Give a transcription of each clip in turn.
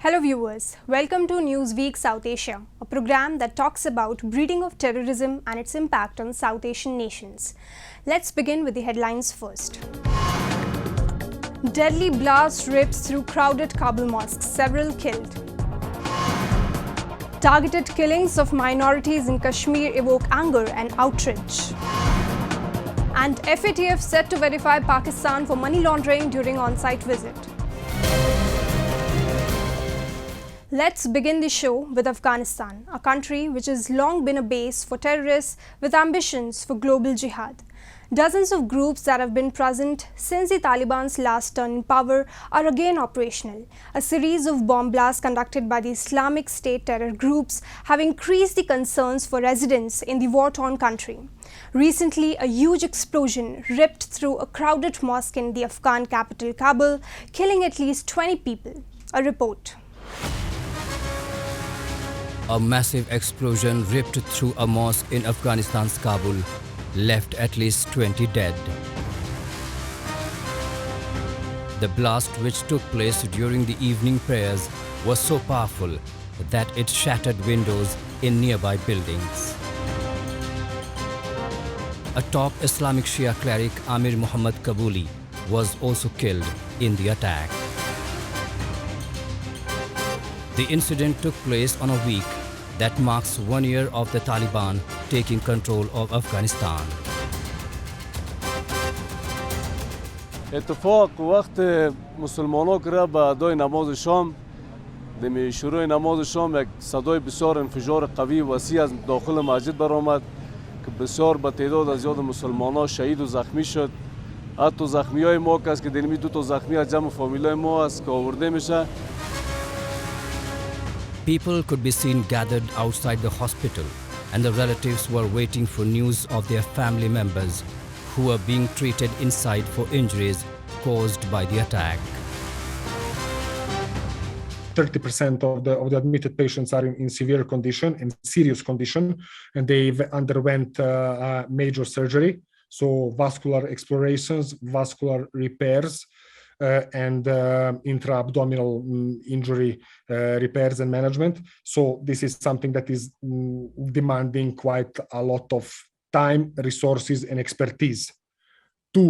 Hello viewers, welcome to Newsweek South Asia, a program that talks about breeding of terrorism and its impact on South Asian nations. Let's begin with the headlines first. Deadly blast rips through crowded Kabul mosque, several killed. Targeted killings of minorities in Kashmir evoke anger and outrage. And FATF set to verify Pakistan for money laundering during on-site visit. Let's begin the show with Afghanistan, a country which has long been a base for terrorists with ambitions for global jihad. Dozens of groups that have been present since the Taliban's last turn in power are again operational. A series of bomb blasts conducted by the Islamic State terror groups have increased the concerns for residents in the war-torn country. Recently, a huge explosion ripped through a crowded mosque in the Afghan capital Kabul, killing at least 20 people. A report. A massive explosion ripped through a mosque in Afghanistan's Kabul, left at least 20 dead. The blast, which took place during the evening prayers, was so powerful that it shattered windows in nearby buildings. A top Islamic Shia cleric, Amir Muhammad Kabuli, was also killed in the attack. The incident took place on a week that marks 1 year of the Taliban taking control of Afghanistan. اتفاق وقت مسلمان‌ها کرده به ادای نماز شام دمی شروع نماز شام یک صدای بسیار انفجار قوی وسیع از داخل مسجد برآمد که بسیار به تعداد زیاد مسلمان‌ها شهید و زخمی شد. حتی زخمی‌های ما که دمی دو تا زخمی از جمع فامیلای ما است که آورده میشه. People could be seen gathered outside the hospital, and the relatives were waiting for news of their family members who were being treated inside for injuries caused by the attack. 30% of the admitted patients are in severe condition, in serious condition, and they underwent major surgery, so vascular explorations, vascular repairs, and intra-abdominal injury repairs and management. So this is something that is demanding quite a lot of time, resources, and expertise to,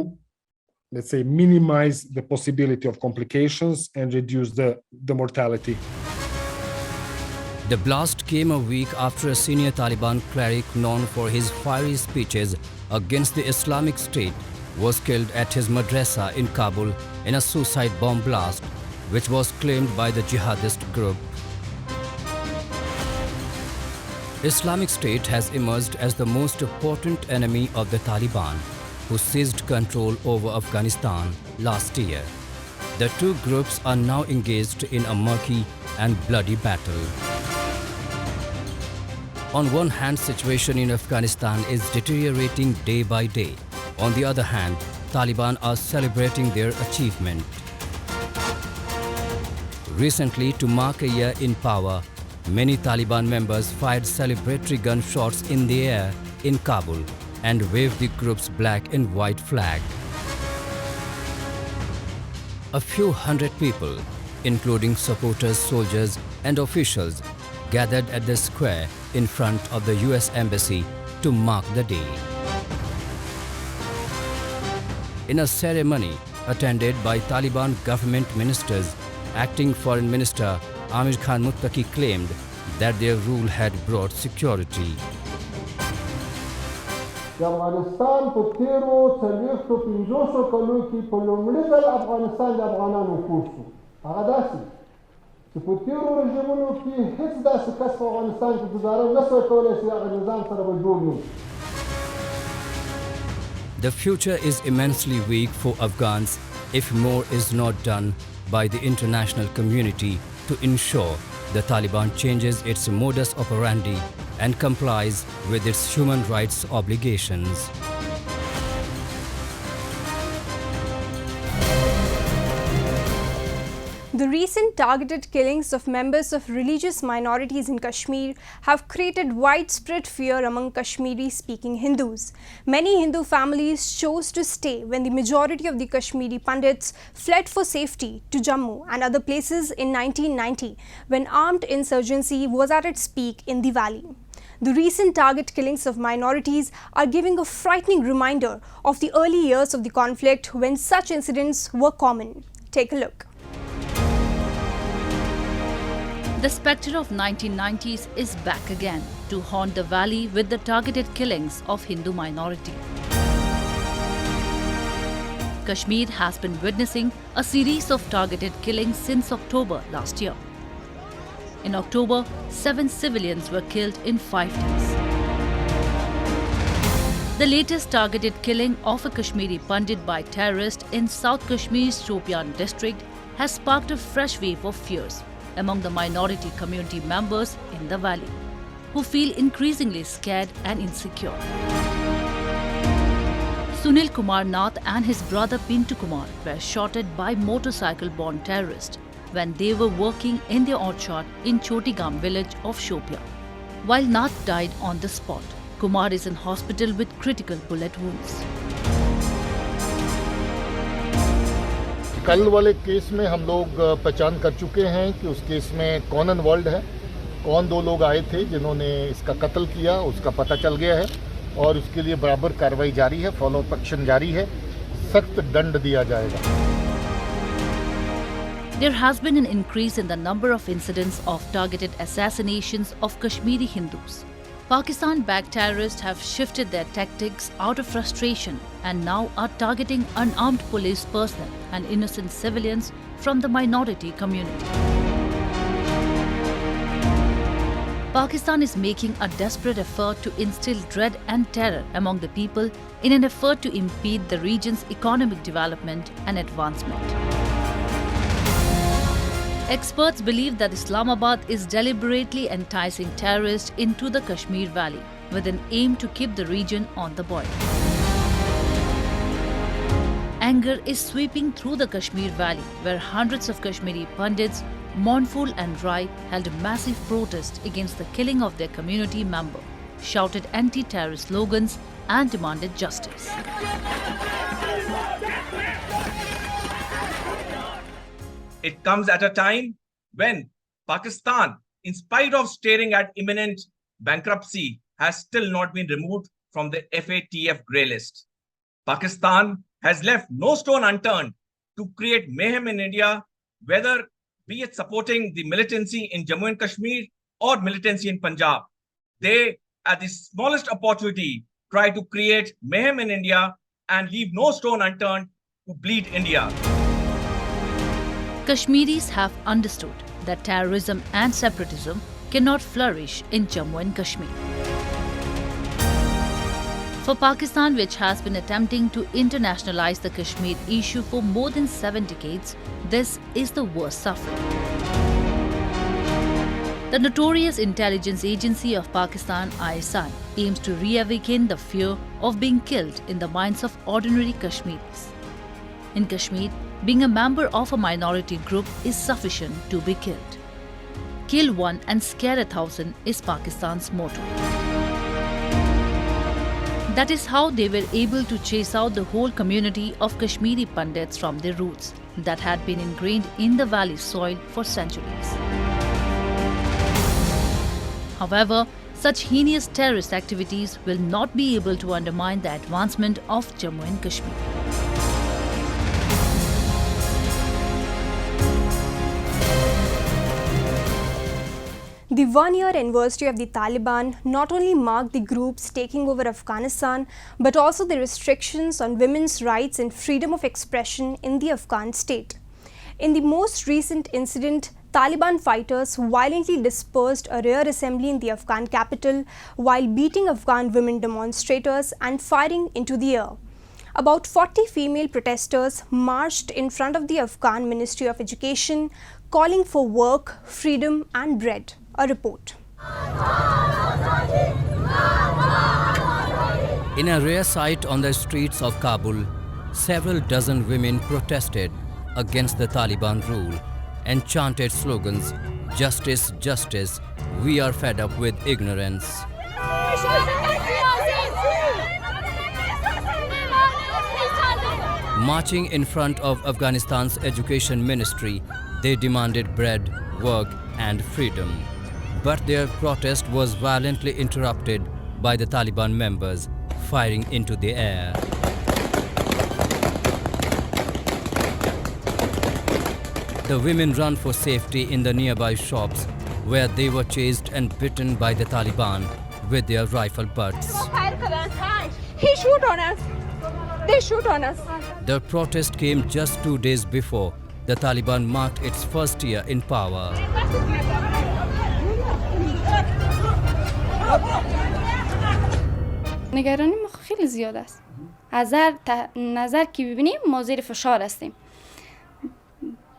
let's say, minimize the possibility of complications and reduce the mortality. The blast came a week after a senior Taliban cleric known for his fiery speeches against the Islamic State was killed at his madrasa in Kabul in a suicide bomb blast, which was claimed by the jihadist group. Islamic State has emerged as the most important enemy of the Taliban, who seized control over Afghanistan last year. The two groups are now engaged in a murky and bloody battle. On one hand, situation in Afghanistan is deteriorating day by day. On the other hand, Taliban are celebrating their achievement. Recently, to mark a year in power, many Taliban members fired celebratory gunshots in the air in Kabul and waved the group's black and white flag. A few hundred people, including supporters, soldiers, and officials, gathered at the square in front of the US Embassy to mark the day. In a ceremony attended by Taliban government ministers, acting Foreign Minister Amir Khan Muttaqi claimed that their rule had brought security. افغانستان په تیرو 450 کلو کې په لومړي ځل افغانستان د افغانانو کور شو. هغه داسې چې په تیرو رژیمونو کې هیڅ داسې کس په افغانستان کې ګزاره نه شوی کولی چې هغه نظام سره به جوړ نه. The future is immensely weak for Afghans if more is not done by the international community to ensure the Taliban changes its modus operandi and complies with its human rights obligations. The recent targeted killings of members of religious minorities in Kashmir have created widespread fear among Kashmiri-speaking Hindus. Many Hindu families chose to stay when the majority of the Kashmiri Pandits fled for safety to Jammu and other places in 1990, when armed insurgency was at its peak in the valley. The recent target killings of minorities are giving a frightening reminder of the early years of the conflict when such incidents were common. Take a look. The spectre of 1990s is back again to haunt the valley with the targeted killings of Hindu minority. Kashmir has been witnessing a series of targeted killings since October last year. In October, 7 civilians were killed in 5 days. The latest targeted killing of a Kashmiri Pandit by terrorists in South Kashmir's Shopian district has sparked a fresh wave of fears among the minority community members in the valley, who feel increasingly scared and insecure. Sunil Kumar Nath and his brother Pintu Kumar were shot at by motorcycle-borne terrorists when they were working in their orchard in Chotigam village of Shopian. While Nath died on the spot, Kumar is in hospital with critical bullet wounds. कल वाले case में हम लोग पहचान कर चुके हैं कि उस केस में कौन इन्वॉल्व है, कौन 2 लोग आए थे जिन्होंने इसका कत्ल किया, उसका पता चल गया है और उसके लिए बराबर कार्रवाई जारी है, फॉलो अप एक्शन जारी है, सख्त दंड दिया जाएगा. There has been an increase in the number of incidents of targeted assassinations of Kashmiri Hindus. Pakistan-backed terrorists have shifted their tactics out of frustration and now are targeting unarmed police personnel and innocent civilians from the minority community. Pakistan is making a desperate effort to instill dread and terror among the people in an effort to impede the region's economic development and advancement. Experts believe that Islamabad is deliberately enticing terrorists into the Kashmir Valley with an aim to keep the region on the boil. Anger is sweeping through the Kashmir Valley, where hundreds of Kashmiri Pandits, mournful and dry, held a massive protest against the killing of their community member, shouted anti-terrorist slogans and demanded justice. It comes at a time when Pakistan, in spite of staring at imminent bankruptcy, has still not been removed from the FATF grey list. Pakistan has left no stone unturned to create mayhem in India, whether be it supporting the militancy in Jammu and Kashmir or militancy in Punjab. They, at the smallest opportunity, try to create mayhem in India and leave no stone unturned to bleed India. Kashmiris have understood that terrorism and separatism cannot flourish in Jammu and Kashmir. For Pakistan, which has been attempting to internationalize the Kashmir issue for more than 7 decades, this is the worst suffering. The notorious intelligence agency of Pakistan, ISI, aims to reawaken the fear of being killed in the minds of ordinary Kashmiris. In Kashmir, being a member of a minority group is sufficient to be killed. Kill one and scare 1,000 is Pakistan's motto. That is how they were able to chase out the whole community of Kashmiri Pandits from their roots that had been ingrained in the valley soil for centuries. However, such heinous terrorist activities will not be able to undermine the advancement of Jammu and Kashmir. The one-year anniversary of the Taliban not only marked the group's taking over Afghanistan, but also the restrictions on women's rights and freedom of expression in the Afghan state. In the most recent incident, Taliban fighters violently dispersed a rare assembly in the Afghan capital while beating Afghan women demonstrators and firing into the air. About 40 female protesters marched in front of the Afghan Ministry of Education, calling for work, freedom and bread. A report. In a rare sight on the streets of Kabul, several dozen women protested against the Taliban rule and chanted slogans, "Justice, justice, we are fed up with ignorance." Marching in front of Afghanistan's education ministry, they demanded bread, work and freedom. But their protest was violently interrupted by the Taliban members, firing into the air. The women ran for safety in the nearby shops, where they were chased and bitten by the Taliban with their rifle butts. He shoot on us. They shoot on us. The protest came just 2 days before the Taliban marked its first year in power. نگرانی ما خیلی زیاد است. از هر نظر که ببینیم ما زیر فشار هستیم.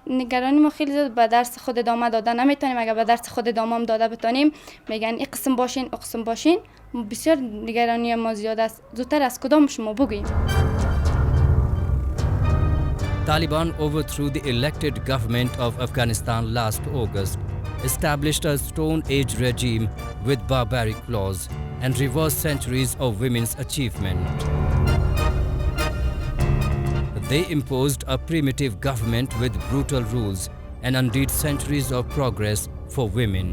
نگرانی ما خیلی زیاد. به درس خود ادامه داده نمیتونیم. اگر به درس خود ادامه داده بتونیم میگن این قسم باشین، اون قسم باشین. بسیار نگرانی ما زیاد است. زودتر از کدام شما بگوییم. Taliban overthrew the elected government of Afghanistan last August, established a Stone Age regime with barbaric laws, and reversed centuries of women's achievement. They imposed a primitive government with brutal rules and undid centuries of progress for women.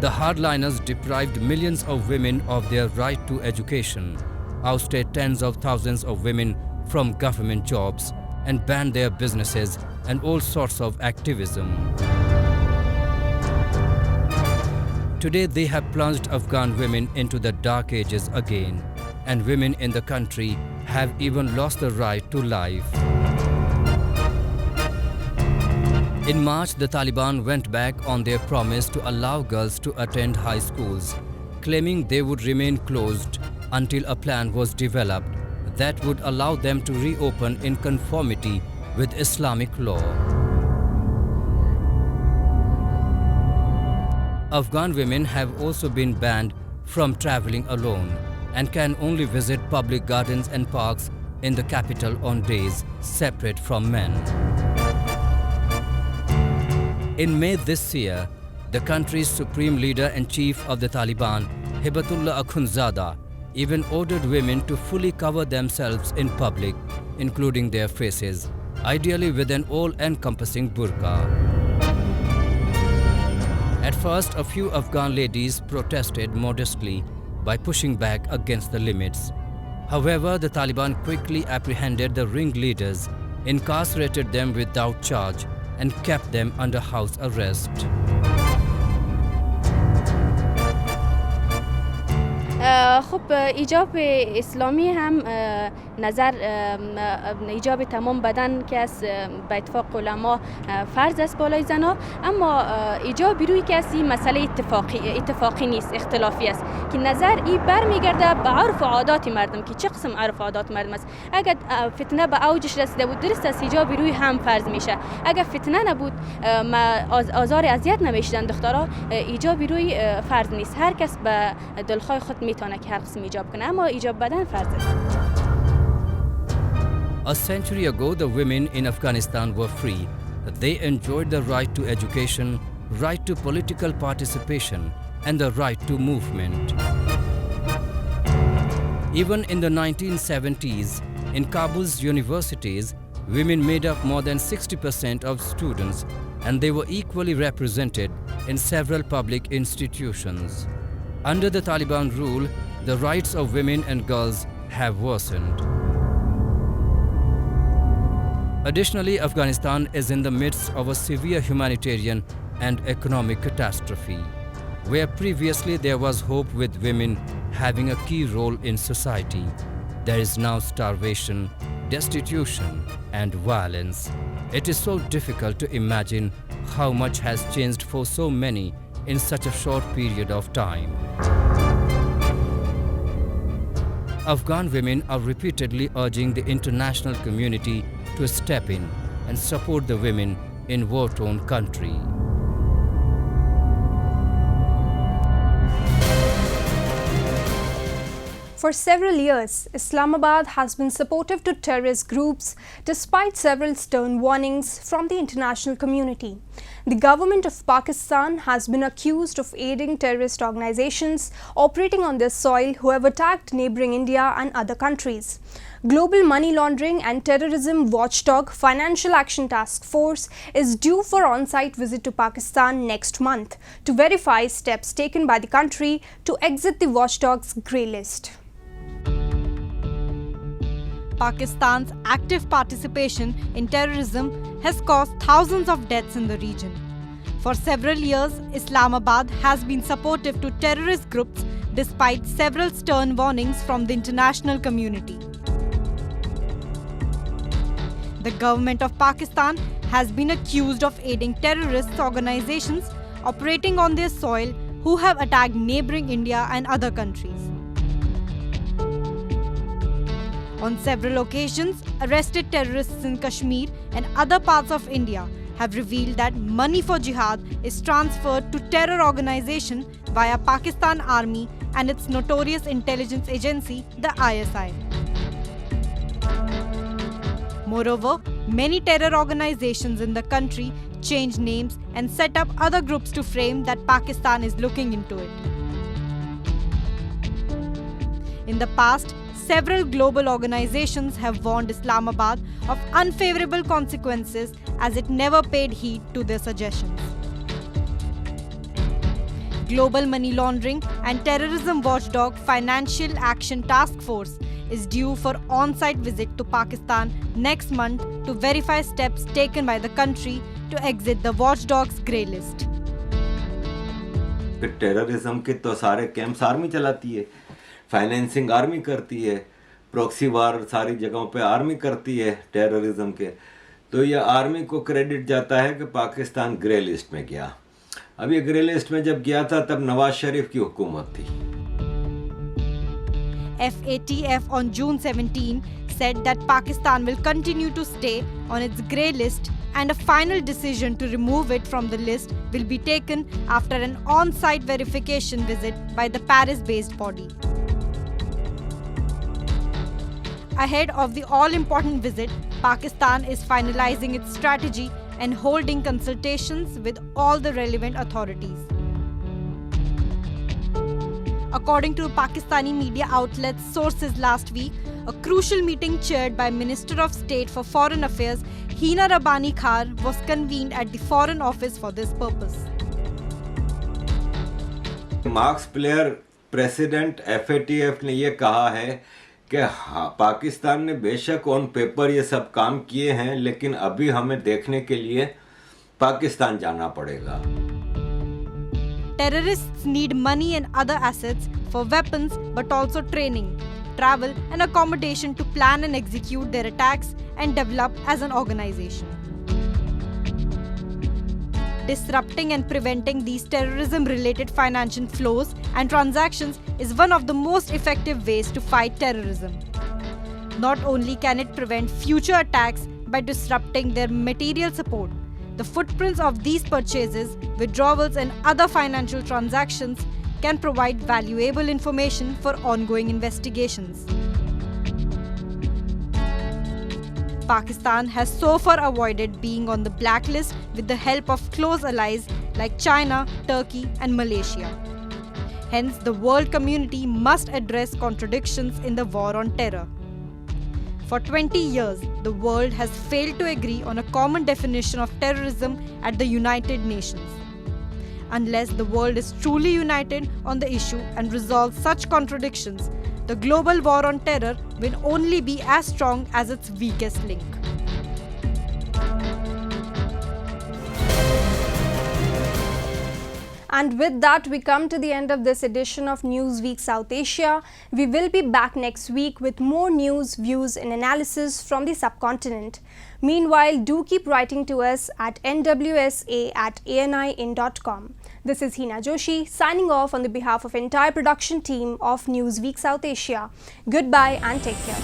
The hardliners deprived millions of women of their right to education, ousted tens of thousands of women from government jobs, and banned their businesses and all sorts of activism. Today they have plunged Afghan women into the dark ages again, and women in the country have even lost the right to life. In March, the Taliban went back on their promise to allow girls to attend high schools, claiming they would remain closed until a plan was developed that would allow them to reopen in conformity with Islamic law. Afghan women have also been banned from traveling alone and can only visit public gardens and parks in the capital on days separate from men. In May this year, the country's supreme leader and chief of the Taliban, Hibatullah Akhundzada, even ordered women to fully cover themselves in public, including their faces, ideally with an all-encompassing burqa. At first, a few Afghan ladies protested modestly by pushing back against the limits. However, the Taliban quickly apprehended the ringleaders, incarcerated them without charge, and kept them under house arrest. خب ایجاب اسلامی هم نظر ایجاب تمام بدن که از به اتفاق علما فرض است بالای زنا، اما ایجاب روی کسی مسئله اتفاقی نیست، اختلافی است که نظر ای برمیگرده به عرف و عادات مردم که چه قسم عرف و عادات مردم است. اگر فتنه به اوجش رسیده بود درست است ایجاب روی هم فرض میشه، اگر فتنه نبود آزار اذیت نمیشدن دخترها ایجاب روی فرض نیست. هر کس به دلخواه خود میتونه که هر قسم ایجاب کنه، اما ایجاب بدن فرض است. A century ago, the women in Afghanistan were free. They enjoyed the right to education, right to political participation, and the right to movement. Even in the 1970s, in Kabul's universities, women made up more than 60% of students, and they were equally represented in several public institutions. Under the Taliban rule, the rights of women and girls have worsened. Additionally, Afghanistan is in the midst of a severe humanitarian and economic catastrophe, where previously there was hope with women having a key role in society. There is now starvation, destitution, and violence. It is so difficult to imagine how much has changed for so many in such a short period of time. Afghan women are repeatedly urging the international community to step in and support the women in war-torn country. For several years, Islamabad has been supportive to terrorist groups despite several stern warnings from the international community. The government of Pakistan has been accused of aiding terrorist organizations operating on their soil who have attacked neighboring India and other countries. Global Money Laundering and Terrorism Watchdog Financial Action Task Force is due for on-site visit to Pakistan next month to verify steps taken by the country to exit the watchdog's grey list. Pakistan's active participation in terrorism has caused thousands of deaths in the region. For several years, Islamabad has been supportive to terrorist groups despite several stern warnings from the international community. The government of Pakistan has been accused of aiding terrorist organizations operating on their soil who have attacked neighboring India and other countries. On several occasions, arrested terrorists in Kashmir and other parts of India have revealed that money for jihad is transferred to terror organization via Pakistan Army and its notorious intelligence agency, the ISI. Moreover, many terror organizations in the country change names and set up other groups to frame that Pakistan is looking into it. In the past, several global organizations have warned Islamabad of unfavorable consequences as it never paid heed to their suggestions. Global Money Laundering and Terrorism Watchdog Financial Action Task Force is due for on-site visit to Pakistan next month to verify steps taken by the country to exit the watchdog's grey list. Terrorism के तो सारे camps army चलाती है, financing army करती है, proxy वार सारी जगहों पे आर्मी करती है टेररिज्म के, तो ये आर्मी को क्रेडिट जाता है कि पाकिस्तान ग्रे लिस्ट में गया. अब ये ग्रे लिस्ट में जब गया था तब नवाज शरीफ की हुकूमत थी. FATF on June 17 said that Pakistan will continue to stay on its grey list and a final decision to remove it from the list will be taken after an on-site verification visit by the Paris-based body. Ahead of the all-important visit, Pakistan is finalizing its strategy and holding consultations with all the relevant authorities. According to Pakistani media outlets' sources last week, a crucial meeting chaired by Minister of State for Foreign Affairs Hina Rabbani Khar was convened at the Foreign Office for this purpose. Marks player president FATF ने ये कहा है कि पाकिस्तान ने बेशक on paper ये सब काम किए हैं, लेकिन अभी हमें देखने के लिए पाकिस्तान जाना पड़ेगा. Terrorists need money and other assets for weapons but also training, travel and accommodation to plan and execute their attacks and develop as an organization. Disrupting and preventing these terrorism-related financial flows and transactions is one of the most effective ways to fight terrorism. Not only can it prevent future attacks by disrupting their material support, the footprints of these purchases, withdrawals and other financial transactions can provide valuable information for ongoing investigations. Pakistan has so far avoided being on the blacklist with the help of close allies like China, Turkey and Malaysia. Hence, the world community must address contradictions in the war on terror. For 20 years, the world has failed to agree on a common definition of terrorism at the United Nations. Unless the world is truly united on the issue and resolves such contradictions, the global war on terror will only be as strong as its weakest link. And with that, we come to the end of this edition of Newsweek South Asia. We will be back next week with more news, views and analysis from the subcontinent. Meanwhile, do keep writing to us at nwsa@ani.in.com. This is Hina Joshi signing off on the behalf of entire production team of Newsweek South Asia. Goodbye and take care.